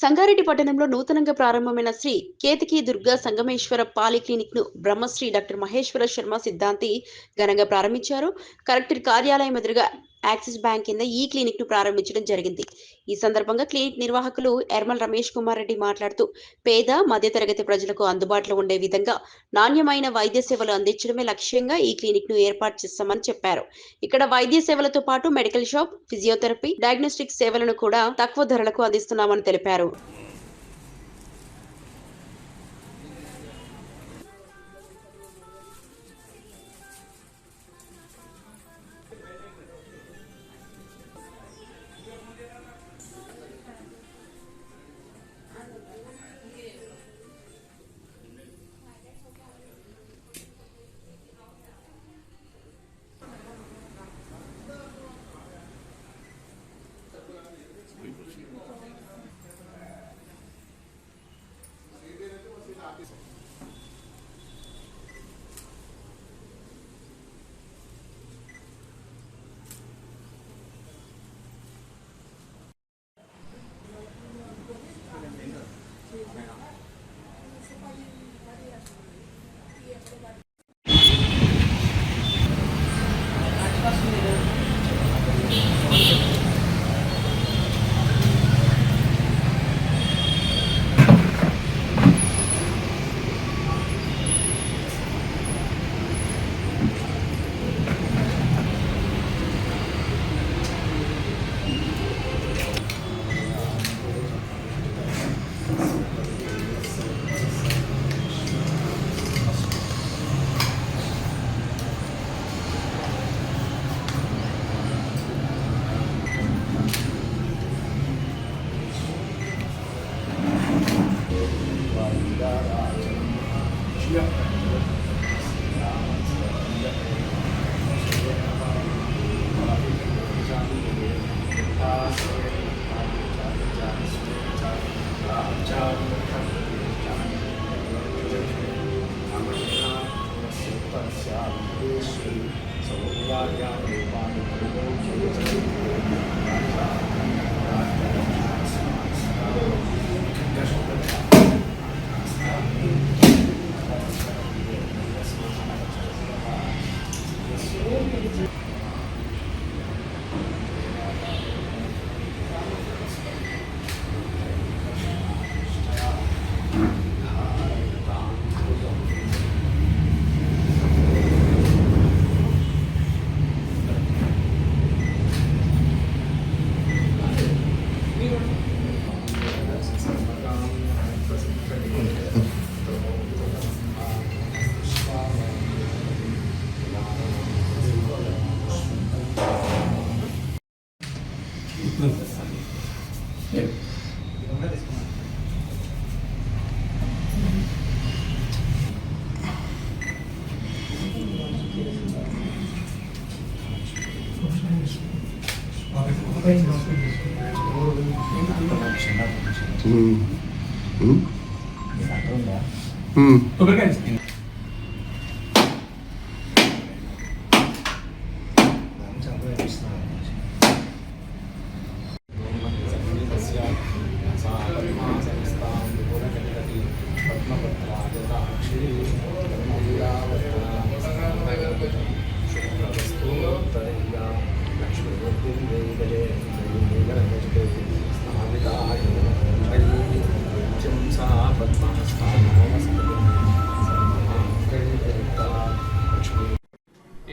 సంగారెడ్డి పట్టణంలో నూతనంగా ప్రారంభమైన శ్రీ కేతకి దుర్గా సంగమేశ్వర పాలిక్లినిక్ ను బ్రహ్మశ్రీ డాక్టర్ మహేశ్వర శర్మ సిద్ధాంతి ఘనంగా ప్రారంభించారు. కలెక్టర్ కార్యాలయం ఎదురుగా యాక్సిస్ బ్యాంక్ కింద ఈ క్లినిక్ ను ప్రారంభించడం జరిగింది. ఈ సందర్భంగా క్లినిక్ నిర్వాహకులు ఎర్మల్ రమేష్ కుమార్ రెడ్డి మాట్లాడుతూ పేద మధ్యతరగతి ప్రజలకు అందుబాటులో ఉండే విధంగా నాణ్యమైన వైద్య సేవలు అందించడమే లక్ష్యంగా ఈ క్లినిక్ ను ఏర్పాటు చేస్తామని చెప్పారు. ఇక్కడ వైద్య సేవలతో పాటు మెడికల్ షాప్, ఫిజియోథెరపీ, డయాగ్నోస్టిక్ సేవలను కూడా తక్కువ ధరలకు అందిస్తున్నామని తెలిపారు.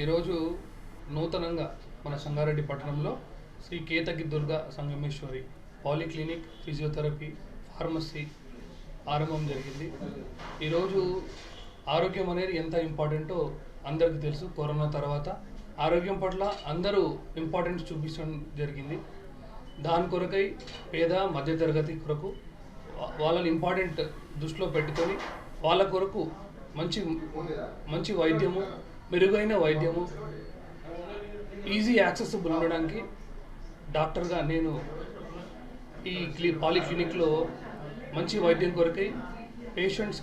ఈరోజు నూతనంగా మన సంగారెడ్డి పట్టణంలో Shri Ketaki Durga Sangameshwari polyclinic, physiotherapy, pharmacy ఆరంభం జరిగింది. ఈరోజు ఆరోగ్యం అనేది ఎంత ఇంపార్టెంటో అందరికీ తెలుసు. కరోనా తర్వాత ఆరోగ్యం పట్ల అందరూ ఇంపార్టెన్స్ చూపించడం జరిగింది. దాని కొరకై పేద మధ్యతరగతి కొరకు వాళ్ళని ఇంపార్టెంట్ దృష్టిలో పెట్టుకొని వాళ్ళ కొరకు మంచి వైద్యము, మెరుగైన వైద్యము, ఈజీ యాక్సెసిబుల్ ఉండడానికి డాక్టర్గా నేను ఈ పాలిక్లినిక్లో మంచి వైద్యం కొరకై, పేషెంట్స్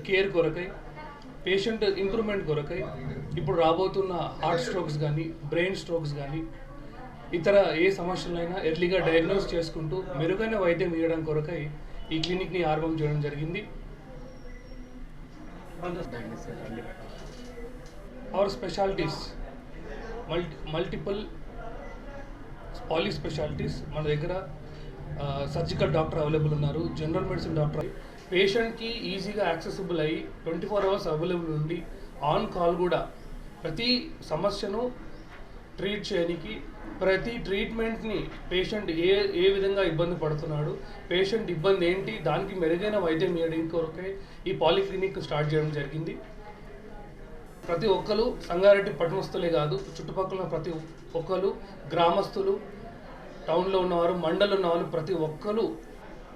కేర్ కొరకై, పేషెంట్ ఇంప్రూవ్మెంట్ కొరకై, ఇప్పుడు రాబోతున్న హార్ట్ స్ట్రోక్స్ కానీ, బ్రెయిన్ స్ట్రోక్స్ కానీ, ఇతర ఏ సమస్యలైనా ఎర్లీగా డయాగ్నోస్ చేసుకుంటూ మెరుగైన వైద్యం ఇవ్వడం కొరకై ఈ క్లినిక్ని ఆరంభం చేయడం జరిగింది. Our specialities multiple poly specialities. మన దగ్గర సర్జికల్ డాక్టర్ అవైలబుల్ ఉన్నారు, జనరల్ మెడిసిన్ డాక్టర్. పేషెంట్కి ఈజీగా యాక్సెసిబుల్ అయ్యి 24 అవర్స్ అవైలబుల్ ఉండి ఆన్ కాల్ కూడా ప్రతి సమస్యను ట్రీట్ చేయడానికి, ప్రతి ట్రీట్మెంట్ని పేషెంట్ ఏ విధంగా ఇబ్బంది పడుతున్నాడు, పేషెంట్ ఇబ్బంది ఏంటి, దానికి మెరుగైన వైద్యం ఇవ్వడానికి కొరకే ఈ పాలిక్లినిక్ స్టార్ట్ చేయడం జరిగింది. ప్రతి ఒక్కరు సంగారెడ్డి పట్టణస్తులే కాదు, చుట్టుపక్కల ప్రతి ఒక్కరు, గ్రామస్తులు, టౌన్లో ఉన్నవారు, మండలంలో ఉన్నవారు, ప్రతి ఒక్కరు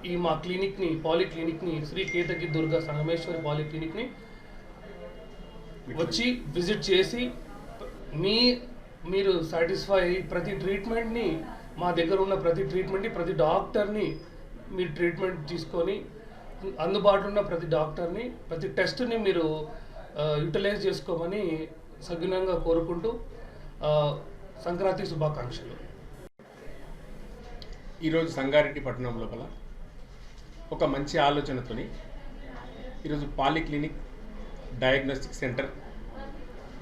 ఈ మా క్లినిక్ని, పాలిక్లినిక్ని, శ్రీ కేతకి దుర్గా సంగమేశ్వరి పాలిక్లినిక్ని వచ్చి విజిట్ చేసి మీరు సాటిస్ఫై అయ్యి ప్రతి ట్రీట్మెంట్ని, మా దగ్గర ఉన్న ప్రతి ట్రీట్మెంట్ని, ప్రతి డాక్టర్ని మీరు ట్రీట్మెంట్ తీసుకొని అందుబాటులో ఉన్న ప్రతి డాక్టర్ని, ప్రతి టెస్ట్ని మీరు యూటిలైజ్ చేసుకోమని సవినయంగా కోరుకుంటూ సంక్రాంతి శుభాకాంక్షలు. ఈరోజు సంగారెడ్డి పట్టణం లోపల ఒక మంచి ఆలోచనతోని ఈరోజు పాలిక్లినిక్, డయాగ్నోస్టిక్ సెంటర్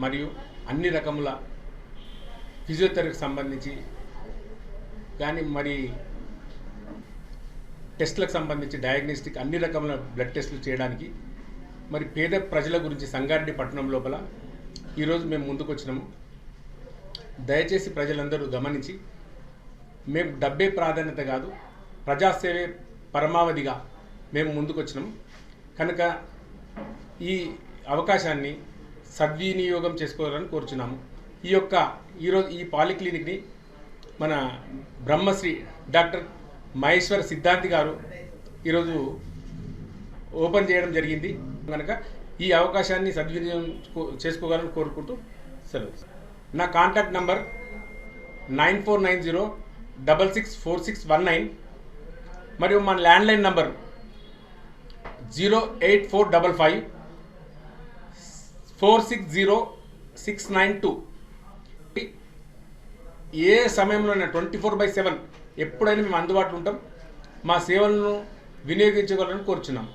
మరియు అన్ని రకముల ఫిజియోథెరపీకి సంబంధించి కానీ మరి టెస్టులకు సంబంధించి డయాగ్నోస్టిక్ అన్ని రకముల బ్లడ్ టెస్టులు చేయడానికి మరి పేద ప్రజల గురించి సంగారెడ్డి పట్టణం లోపల ఈరోజు మేము ముందుకు వచ్చినాము. దయచేసి ప్రజలందరూ గమనించి, మేము డబ్బే ప్రాధాన్యత కాదు, ప్రజాసేవే పరమావధిగా మేము ముందుకు వచ్చినాము. కనుక ఈ అవకాశాన్ని సద్వినియోగం చేసుకోవాలని కోరుచున్నాము. ఈరోజు ఈ పాలిక్లినిక్ని మన బ్రహ్మశ్రీ డాక్టర్ మహేశ్వర సిద్ధాంతి గారు ఈరోజు ఓపెన్ చేయడం జరిగింది. కనుక ఈ అవకాశాన్ని సద్వినియోగం చేసుకోవాలని కోరుకుంటూ సెలవు. నా కాంటాక్ట్ నంబర్ 9490664619 మరియు మన ల్యాండ్లైన్ నంబర్ 08455 460692. ఏ సమయంలోనైనా 24/7 ఎప్పుడైనా మేము అందుబాటులో ఉంటాం. మా సేవలను వినియోగించగలరని కోరుచున్నాం.